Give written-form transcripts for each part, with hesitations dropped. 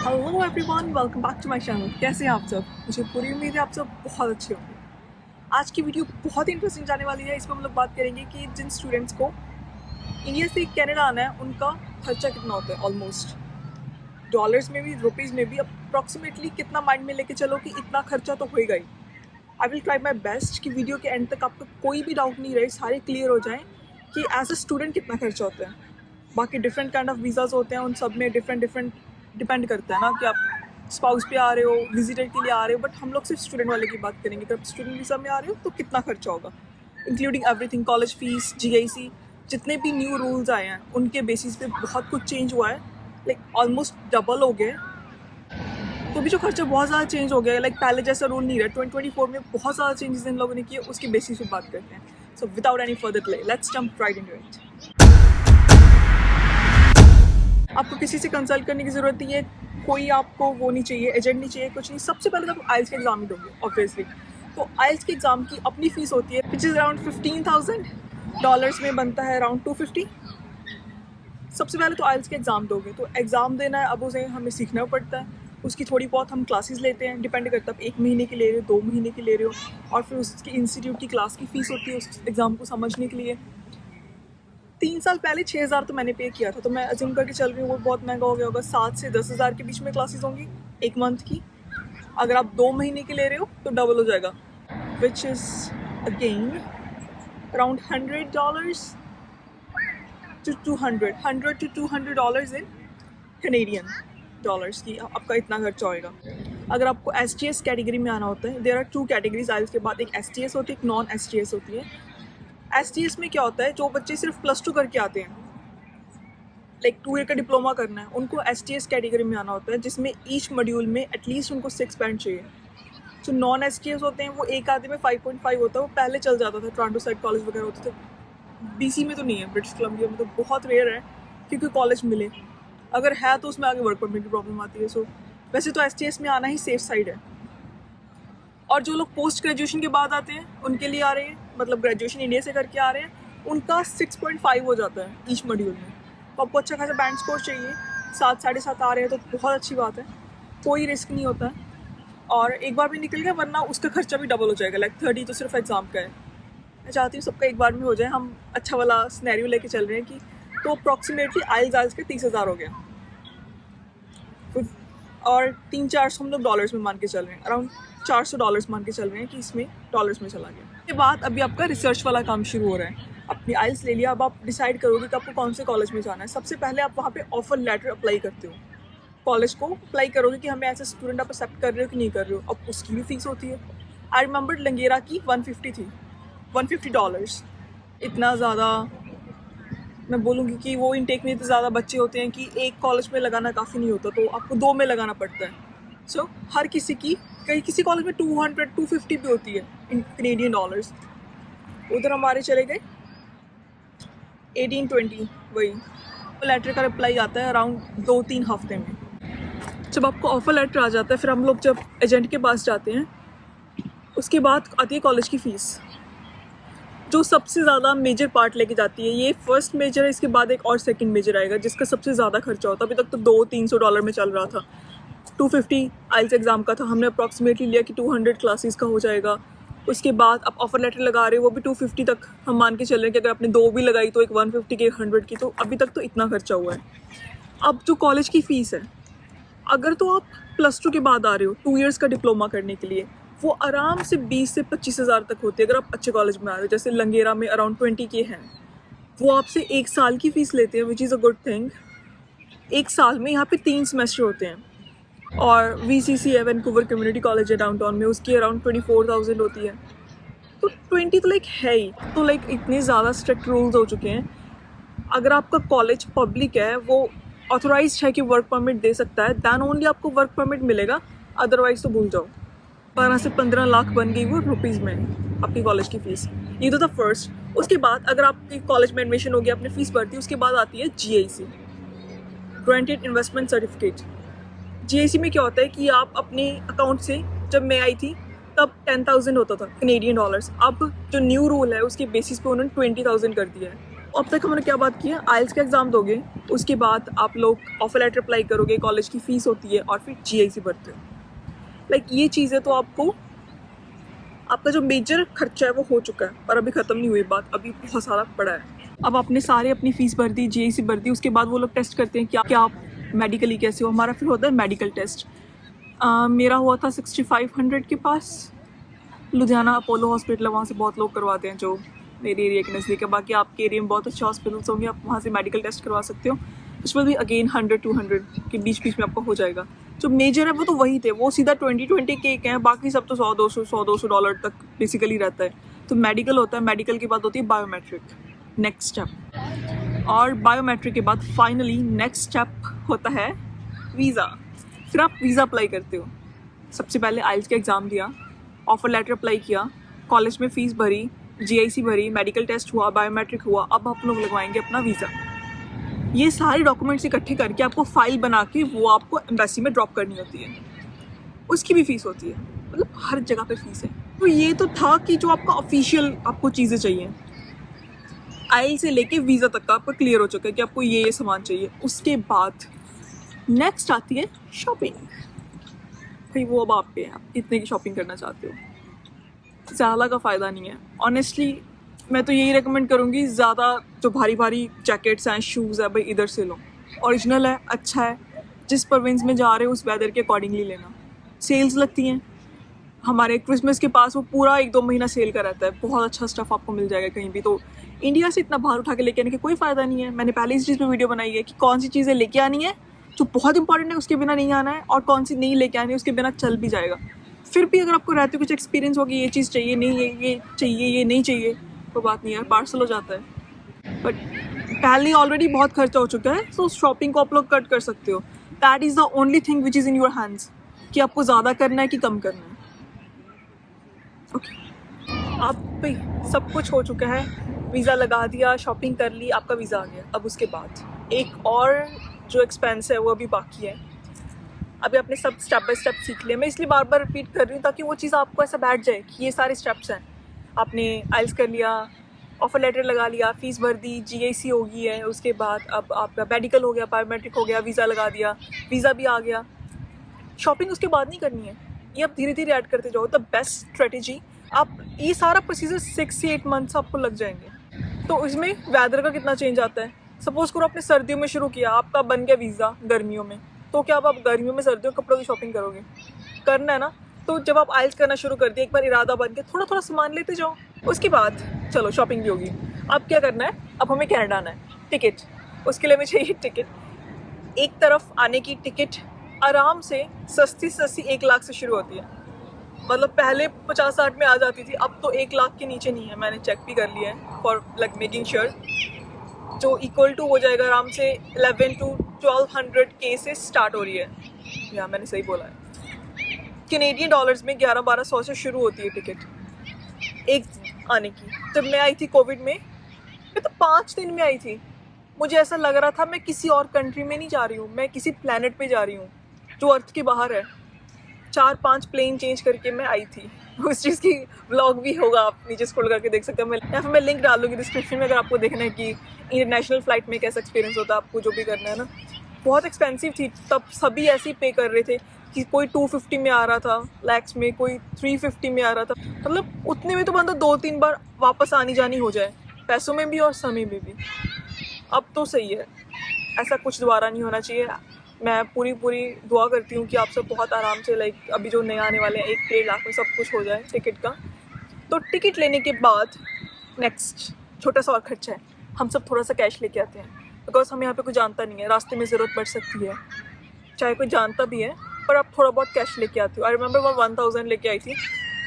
Hello everyone, welcome back to my channel. कैसे हैं आप सब? मुझे पूरी उम्मीद है आप सब बहुत अच्छे होंगे। आज की वीडियो बहुत ही इंटरेस्टिंग जाने वाली है। इसमें हम लोग बात करेंगे कि जिन स्टूडेंट्स को इंडिया से कनाडा आना है उनका खर्चा कितना होता है। ऑलमोस्ट डॉलर्स में भी, रुपीज़ में भी अप्रॉक्सीमेटली कितना माइंड में लेके चलो कि इतना खर्चा तो होएगा ही। I will try my best कि वीडियो के एंड तक आपको कोई भी डाउट नहीं रहे, सारे क्लियर हो जाएँ कि एज अ स्टूडेंट कितना खर्चा होता है। बाकी डिफरेंट काइंड ऑफ वीज़ाज़ होते हैं, उन सब में डिफरेंट डिपेंड करता है ना कि आप स्पाउस पे आ रहे हो, विजिटर के लिए आ रहे हो। बट हम लोग सिर्फ स्टूडेंट वाले की बात करेंगे। अगर आप स्टूडेंट वीज़ा में आ रहे हो तो कितना खर्चा होगा, including everything, college fees, GIC, जितने भी न्यू रूल्स आए हैं उनके बेसिस पे बहुत कुछ चेंज हुआ है। लाइक ऑलमोस्ट डबल हो गए, तो भी जो खर्चा बहुत ज़्यादा चेंज हो गया है। लाइक पहले जैसा रूल नहीं रहा। 2024 में बहुत ज़्यादा चेंजेस इन लोगों ने किए, उसके बेसिस पे बात करते हैं। So without any further delay, let's jump right into it. आपको किसी से कंसल्ट करने की ज़रूरत नहीं है, कोई आपको वो नहीं चाहिए, एजेंट नहीं चाहिए, कुछ नहीं। सबसे पहले तो आप आइल्स के एग्ज़ाम ही दोगे ऑब्वियसली। तो आइल्स के एग्ज़ाम की अपनी फ़ीस होती है विच इज़ अराउंड $15,000 में बनता है अराउंड 250। सबसे पहले तो आइल्स के एग्ज़ाम दोगे, तो एग्ज़ाम देना है, अब उसे हमें सीखना पड़ता है। उसकी थोड़ी बहुत हम क्लासेस लेते हैं, डिपेंड करता है आप 1 महीने की ले रहे हो, 2 महीने की ले रहे हो, और फिर उसकी इंस्टीट्यूट की क्लास की फ़ीस होती है उस एग्ज़ाम को समझने के लिए। 3 साल पहले 6,000 तो मैंने पे किया था, तो मैं अज्यूम करके चल रही हूँ वो बहुत महंगा हो गया होगा। 7 से 10,000 के बीच में क्लासेस होंगी 1 मंथ की। अगर आप 2 महीने की ले रहे हो तो डबल हो जाएगा, which is again around $100 to $200 in Canadian dollars की आपका इतना खर्चा होएगा। अगर आपको STS कैटेगरी में आना होता है, देयर आर 2 कैटेगरीज आइल्स के बाद, एक STS होती है, एक नॉन STS होती है। STS में क्या होता है, जो बच्चे सिर्फ +2 करके आते हैं, लाइक 2 ईयर का डिप्लोमा करना है, उनको STS कैटेगरी में आना होता है, जिसमें ईच मॉड्यूल में एटलीस्ट उनको 6 बैंड चाहिए। जो नॉन STS होते हैं वो एक आधे में 5.5 होता है। वो पहले चल जाता था, टोरंटो साइड कॉलेज वगैरह होते थे। BC में तो नहीं है, ब्रिटिश कोलंबिया में तो बहुत रेयर है क्योंकि कॉलेज मिले। अगर है तो उसमें आगे वर्क परमिट की प्रॉब्लम आती है। सो वैसे तो STS में आना ही सेफ साइड है। और जो लोग पोस्ट ग्रेजुएशन के बाद आते हैं उनके लिए आ रहे हैं, मतलब ग्रेजुएशन इंडिया से करके आ रहे हैं, उनका 6.5 हो जाता है ईच मॉड्यूल में। तो आपको अच्छा खासा बैंड स्कोर चाहिए। 7 साढ़े 7 आ रहे हैं तो बहुत अच्छी बात है, कोई रिस्क नहीं होता है। और एक बार भी निकल गया, वरना उसका खर्चा भी डबल हो जाएगा। लाइक 30 तो सिर्फ एग्ज़ाम का है। मैं चाहती हूँ सबका एक बार में हो जाए। हम अच्छा वाला सिनेरियो लेके चल रहे हैं कि तो अप्रॉक्सीमेटली आइल्स के 30,000 हो गया, और 300-400 हम लोग डॉलर्स में मान के चल रहे हैं। अराउंड $400 मान के चल रहे हैं कि इसमें डॉलर्स में चला गया। उसके बाद अभी आपका रिसर्च वाला काम शुरू हो रहा है। अपनी आइल्स ले लिया, अब आप डिसाइड करोगे कि आपको कौन से कॉलेज में जाना है। सबसे पहले आप वहाँ पे ऑफर लेटर अप्लाई करते हो, कॉलेज को अप्लाई करोगे कि हमें एज ए स्टूडेंट आप एक्सेप्ट कर रहे हो कि नहीं कर रहे हो। अब उसकी भी फीस होती है। आई रिमेंबर लंगेरा की 150 थी, $150। इतना ज़्यादा मैं बोलूँगी कि वो इनटेक में इतने ज़्यादा बच्चे होते हैं कि एक कॉलेज में लगाना काफ़ी नहीं होता, तो आपको 2 में लगाना पड़ता है। सो हर किसी की, कई किसी कॉलेज में 200-250 भी होती है इन कैनेडियन डॉलर्स। उधर हमारे चले गए 18-20। वही लेटर का रिप्लाई आता है अराउंड 2-3 हफ्ते में। जब आपको ऑफर लेटर आ जाता है, फिर हम लोग जब एजेंट के पास जाते हैं, उसके बाद आती है कॉलेज की फ़ीस, जो सबसे ज़्यादा मेजर पार्ट लेके जाती है। ये फर्स्ट मेजर है, इसके बाद एक और सेकंड मेजर आएगा जिसका सबसे ज़्यादा खर्चा होता है। अभी तक तो $200-300 में चल रहा था। 250 आइल्स एग्ज़ाम का था, हमने अप्रॉक्सीमेटली लिया कि 200 क्लासेस का हो जाएगा। उसके बाद आप ऑफर लेटर लगा रहे हो, वो भी 250 तक हम मान के चल रहे हैं कि अगर आपने 2 भी लगाई तो एक 150 की, 100 की। तो अभी तक तो इतना खर्चा हुआ है। अब जो कॉलेज की फ़ीस है, अगर तो आप +2 के बाद आ रहे हो 2 ईयर्स का डिप्लोमा करने के लिए, वो आराम से 20 से 25,000 तक होती है अगर आप अच्छे कॉलेज में आ रहे हो। जैसे लंगेरा में अराउंड 20K हैं। वो आपसे 1 साल की फ़ीस लेते हैं, which is a good thing. 1 साल में यहाँ पे 3 सेमेस्टर होते हैं। और VCC है, वैंकूवर कम्युनिटी कॉलेज है डाउनटाउन में, उसकी अराउंड 24,000 होती है। तो 20 तो लाइक है ही। तो लाइक इतने ज़्यादा स्ट्रिक्ट रूल्स हो चुके हैं। अगर आपका कॉलेज पब्लिक है, वो ऑथोराइज्ड है कि वर्क परमिट दे सकता है, दैन ओनली आपको वर्क परमिट मिलेगा। अदरवाइज तो भूल जाओ। 12 से 15 लाख बन गई वो रुपीज़ में आपकी कॉलेज की फ़ीस। ये तो था फर्स्ट। उसके बाद अगर आपकी कॉलेज में एडमिशन हो गया, आपने फ़ीस भरती है, उसके बाद आती है GIC, granted investment certificate. GIC में क्या होता है कि आप अपने अकाउंट से, जब मैं आई थी तब 10,000 होता था कैनेडियन डॉलर्स। अब जो न्यू रूल है उसके बेसिस पे उन्होंने 20,000 कर दिया है। अब तक हमने क्या बात की है, आइल्स का एग्ज़ाम दोगे, उसके बाद आप लोग ऑफर लेटर अप्लाई करोगे, कॉलेज की फ़ीस होती है और फिर GIC भरते हो। लाइक ये चीज़ें तो आपको, आपका जो मेजर खर्चा है वो हो चुका है, पर अभी ख़त्म नहीं हुई बात, अभी बहुत सारा पड़ा है। अब आपने सारे अपनी फ़ीस भर दी, GIC भर दी, उसके बाद वो लोग टेस्ट करते हैं क्या आप मेडिकली कैसे हो। हमारा फिर होता है मेडिकल टेस्ट। मेरा हुआ था 6500 के पास, लुधियाना अपोलो हॉस्पिटल है, वहाँ से बहुत लोग करवाते हैं जो मेरे एरिया के नज़दीक है। बाकी आपके एरिया में बहुत अच्छे हॉस्पिटल्स होंगे, आप वहाँ से मेडिकल टेस्ट करवा सकते हो। उस पर भी अगेन 100-200 के बीच बीच में आपका हो जाएगा। जो मेजर है वो तो वही थे, वो सीधा 20-20 केक हैं, बाकी सब तो $100-200 तक बेसिकली रहता है। तो मेडिकल होता है, मेडिकल के बाद होती है बायोमेट्रिक, नेक्स्ट स्टेप। और बायोमेट्रिक के बाद फाइनली नेक्स्ट स्टेप होता है वीज़ा। फिर आप वीज़ा अप्लाई करते हो। सबसे पहले आइल्स का एग्ज़ाम दिया, ऑफर लेटर अप्लाई किया, कॉलेज में फ़ीस भरी, GIC भरी, मेडिकल टेस्ट हुआ, बायोमेट्रिक हुआ, अब आप लोग लगवाएंगे अपना वीज़ा। ये सारे डॉक्यूमेंट्स इकट्ठे करके आपको फ़ाइल बना के वो आपको एम्बेसी में ड्रॉप करनी होती है, उसकी भी फ़ीस होती है। मतलब हर जगह पे फ़ीस है। तो ये तो था कि जो आपका ऑफिशियल आपको चीज़ें चाहिए, आइल से लेके वीज़ा तक का आपका क्लियर हो चुका है कि आपको ये सामान चाहिए। उसके बाद नेक्स्ट आती है शॉपिंग। भाई वो अब आप पे है, आप कितने की शॉपिंग करना चाहते हो। ज़्यादा का फ़ायदा नहीं है ऑनेस्टली। मैं तो यही रेकमेंड करूँगी, ज़्यादा जो भारी भारी जैकेट्स हैं, शूज़ है, भाई इधर से लो, ओरिजिनल है, अच्छा है, जिस प्रोविंस में जा रहे हो उस वेदर के अकॉर्डिंगली लेना। सेल्स लगती हैं, हमारे क्रिसमस के पास वो पूरा 1-2 महीना सेल का रहता है, बहुत अच्छा स्टफ़ आपको मिल जाएगा कहीं भी। तो इंडिया से इतना बाहर उठा के लेके आने का कोई फ़ायदा नहीं है। मैंने पहले इस चीज़ पर वीडियो बनाई है कि कौन सी चीज़ें लेके आनी है जो बहुत इंपॉर्टेंट है, उसके बिना नहीं आना है, और कौन सी नहीं लेके आनी है, उसके बिना चल भी जाएगा। फिर भी अगर आपको रहते कुछ एक्सपीरियंस होगी, ये चीज़ चाहिए, नहीं ये चाहिए, ये नहीं चाहिए, तो बात नहीं है, पार्सल हो जाता है। बट पहले ऑलरेडी बहुत खर्चा हो चुका है, तो शॉपिंग को आप लोग कट कर सकते हो। That is the only thing which is in your hands, कि आपको ज़्यादा करना है कि कम करना है। ओके, आप भाई सब कुछ हो चुका है, वीज़ा लगा दिया, शॉपिंग कर ली, आपका वीज़ा आ गया। अब उसके बाद एक और जो एक्सपेंस है वो अभी बाकी है। अभी आपने सब स्टेप बाय स्टेप सीख लिया। मैं इसलिए बार बार रिपीट कर रही हूँ ताकि वो चीज़ आपको ऐसा बैठ जाए कि ये सारे स्टेप्स हैं। आपने आइल्स कर लिया, ऑफर लेटर लगा लिया, फ़ीस भर दी, GIC हो गई है, उसके बाद अब आपका मेडिकल हो गया, बायोमेट्रिक हो गया, वीज़ा लगा दिया, वीज़ा भी आ गया। शॉपिंग उसके बाद नहीं करनी है, ये आप धीरे धीरे ऐड करते जाओ। द बेस्ट स्ट्रेटेजी, आप ये सारा प्रोसीजर 6 से 8 मंथ्स आपको लग जाएंगे। तो इसमें वेदर का कितना चेंज आता है। सपोज़ करो आपने सर्दियों में शुरू किया, आपका बन गया वीज़ा गर्मियों में, तो क्या अब आप गर्मियों में सर्दियों के कपड़ों की शॉपिंग करोगे? करना है ना। तो जब आप आइल्स करना शुरू कर दिए, एक बार इरादा बन के थोड़ा थोड़ा सामान लेते जाओ। उसके बाद चलो शॉपिंग भी होगी। अब क्या करना है, अब हमें कनाडा आना है। टिकट, उसके लिए हमें चाहिए टिकट। एक तरफ आने की टिकट आराम से सस्ती 1 लाख से शुरू होती है। मतलब पहले 50-60 में आ जाती थी, अब तो 1 लाख के नीचे नहीं है। मैंने चेक भी कर लिया है फॉर लाइक मेकिंग श्योर, जो इक्वल टू हो जाएगा आराम से 11 to 1200 के से स्टार्ट हो रही है। या मैंने सही बोला है, कैनेडियन डॉलर्स में 1100-1200 से शुरू होती है टिकट एक आने की। जब मैं आई थी कोविड में, मैं तो 5 दिन में आई थी। मुझे ऐसा लग रहा था मैं किसी और कंट्री में नहीं जा रही हूँ, मैं किसी प्लैनेट पे जा रही हूँ जो अर्थ के बाहर है। 4-5 प्लेन चेंज करके मैं आई थी। उस चीज़ की व्लॉग भी होगा, आप नीचे स्क्रॉल करके देख सकते हैं। या फिर मैं लिंक डाल दूँगी डिस्क्रिप्शन में, अगर आपको देखना है कि इंटरनेशनल फ़्लाइट में कैसा एक्सपीरियंस होता है, आपको जो भी करना है ना। बहुत एक्सपेंसिव थी तब, सभी ऐसे ही पे कर रहे थे कि कोई 250 में आ रहा था लैक्स में, कोई 350 में आ रहा था। मतलब उतने में तो बंदा 2-3 बार वापस आनी जानी हो जाए, पैसों में भी और समय में भी। अब तो सही है, ऐसा कुछ दोबारा नहीं होना चाहिए। मैं पूरी दुआ करती हूँ कि आप सब बहुत आराम से, लाइक अभी जो नए आने वाले हैं 1-1.5 लाख में सब कुछ हो जाए टिकट का। तो टिकट लेने के बाद नेक्स्ट छोटा सा और खर्चा है, हम सब थोड़ा सा कैश लेके आते हैं, बिकॉज हमें यहाँ पे कोई जानता नहीं है, रास्ते में ज़रूरत पड़ सकती है, चाहे कोई जानता भी है, पर आप थोड़ा बहुत कैश लेके आते हो। आई रिमेंबर मैं 1000 लेके आई थी,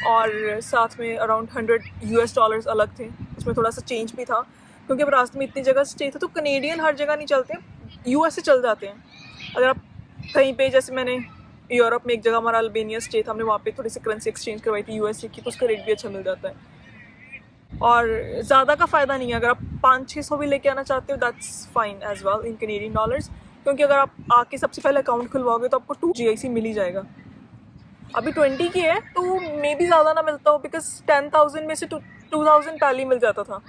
और साथ में अराउंड $100 अलग थे, उसमें थोड़ा सा चेंज भी था, क्योंकि अब रास्ते में इतनी जगह स्टे था। तो कनेडियन हर जगह नहीं चलते, US से चल जाते हैं। अगर आप कहीं पे, जैसे मैंने यूरोप में एक जगह हमारा अल्बेनिया स्टे था, हमने वहाँ पे थोड़ी सी करेंसी एक्सचेंज करवाई थी US की, तो उसका रेट भी अच्छा मिल जाता है। और ज़्यादा का फ़ायदा नहीं है, अगर आप 500-600 भी लेके आना चाहते हो that's fine as well in Canadian dollars, क्योंकि अगर आप आके सबसे पहले अकाउंट खुलवाओगे तो आपको 2 GIC मिल ही जाएगा। अभी 20 की है तो मे भी ज़्यादा ना मिलता हो, बिकॉज 10,000 में से 2,000 पहले ही मिल जाता था।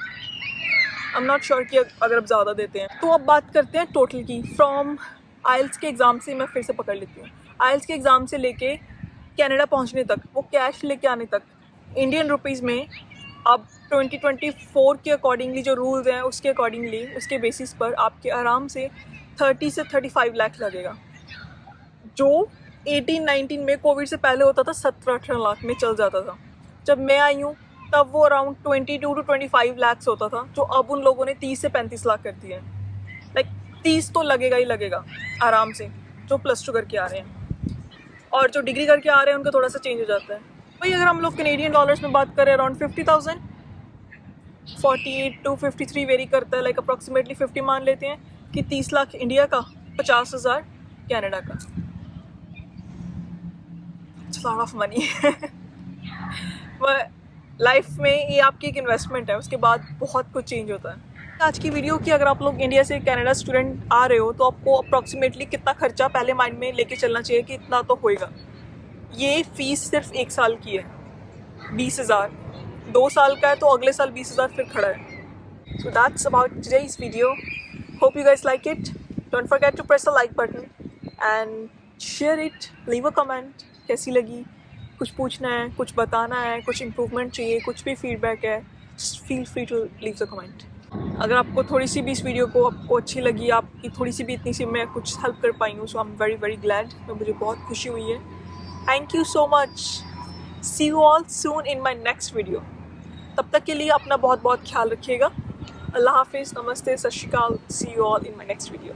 आई एम नॉट श्योर कि अगर आप ज़्यादा देते हैं। तो अब बात करते हैं टोटल की। फ्रॉम आइल्स के एग्ज़ाम से मैं फिर से पकड़ लेती हूँ, आइल्स के एग्ज़ाम से लेके कनाडा पहुँचने तक, वो कैश लेके आने तक, इंडियन रुपीज़ में अब 2024 के अकॉर्डिंगली जो रूल्स हैं उसके अकॉर्डिंगली, उसके बेसिस पर आपके आराम से 30 से 35 लाख लगेगा। जो 18-19 में कोविड से पहले होता था 17-18 लाख में चल जाता था। जब मैं आई हूँ तब वो अराउंड 22 to 25 लाख होता था, जो अब उन लोगों ने 30 से 35 लाख कर दिए हैं। लाइक 30 तो लगेगा ही लगेगा आराम से, जो +2 करके आ रहे हैं, और जो डिग्री करके आ रहे हैं उनका थोड़ा सा चेंज हो जाता है। वही अगर हम लोग कैनेडियन डॉलर्स में बात करें, अराउंड 50,000, 48 to 53 वेरी करता है, लाइक अप्रॉक्सीमेटली 50 मान लेते हैं कि 30 लाख इंडिया का, 50,000 कनाडा का। It's lot of money. Life में ये आपकी एक इन्वेस्टमेंट है, उसके बाद बहुत कुछ चेंज होता है। आज की वीडियो की, अगर आप लोग इंडिया से कनाडा स्टूडेंट आ रहे हो तो आपको अप्रॉक्सीमेटली कितना खर्चा पहले माइंड में लेके चलना चाहिए कि इतना तो होएगा। ये फ़ीस सिर्फ 1 साल की है, 20,000, 2 साल का है तो अगले साल 20,000 फिर खड़ा है। So that's about today's video. Hope you guys like it. Don't forget to press the like button and share it, leave a comment कैसी लगी, कुछ पूछना है, कुछ बताना है, कुछ इम्प्रूवमेंट चाहिए, कुछ भी फीडबैक है, feel free to leave the comment. अगर आपको थोड़ी सी भी इस वीडियो को आपको अच्छी लगी, आपकी थोड़ी सी भी इतनी सी मैं कुछ हेल्प कर पाई हूँ, so I am very very glad, मुझे बहुत खुशी हुई है। Thank you so much. See you all soon in my next video. तब तक के लिए अपना बहुत बहुत ख्याल रखिएगा। अल्लाह हाफिज़, नमस्ते, सत श्री अकाल। See you all in my next video.